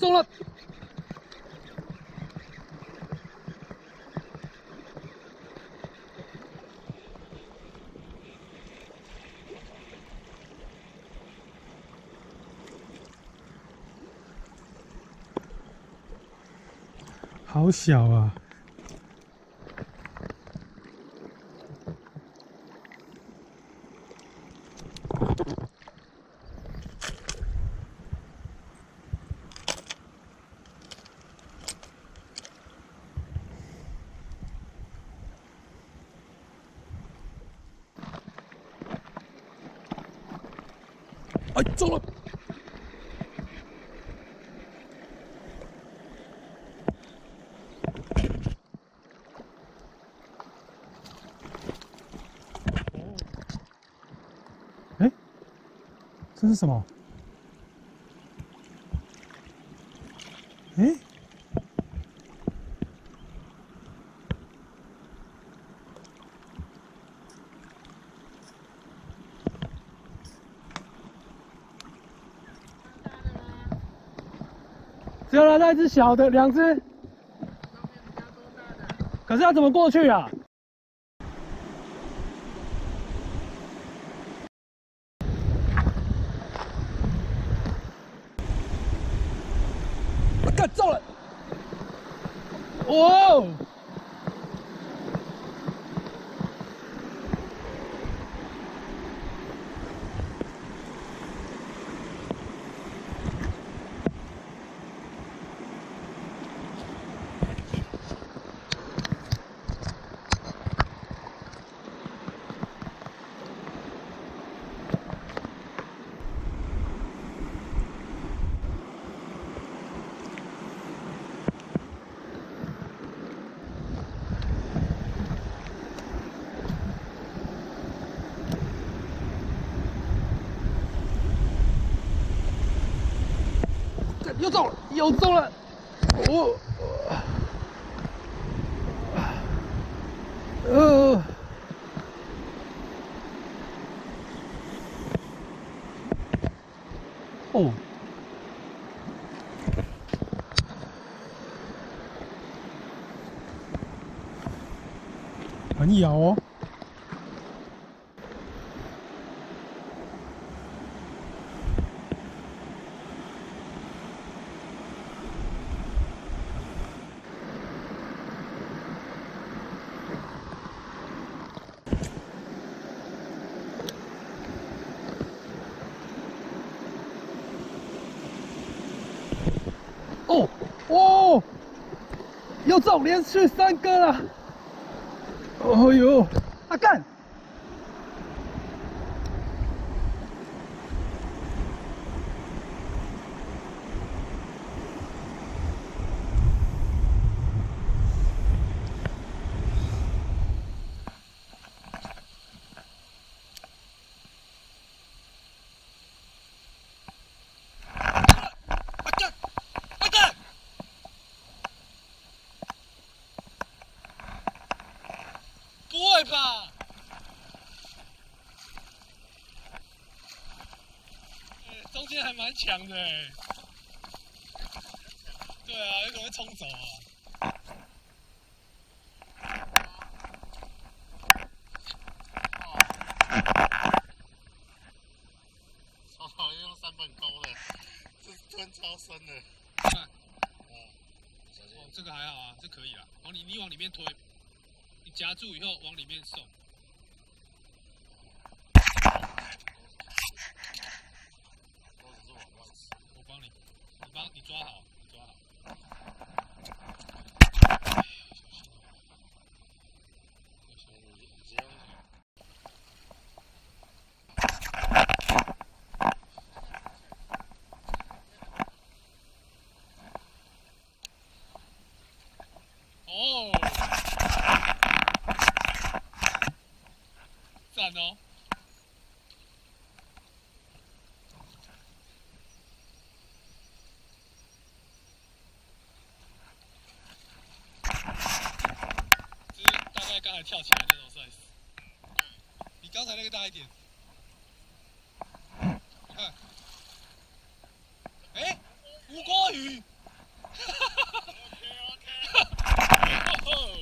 中了！好小啊！哎，中了！哎，这是什么？哎，只有拿到一只小的，2只。可是要怎么过去啊？我干中了！哇哦！又中了，又中了！哦，哦，很咬哦。哦哦，又中，连续3个了！哦呦，啊干！不会吧？中间还蛮强的哎。对啊，有可能会冲走啊。超讨厌用3本钩的，这吞超深的。看，小心。哦，这个还好啊，这可以啊。你往里面推，你夹住以后往里面送。我帮你，你抓好，你抓好。哦，赞哦！就是大概刚才跳起来那种 size。对，比刚才那个大一点。你看，哎，无锅鱼。OK OK。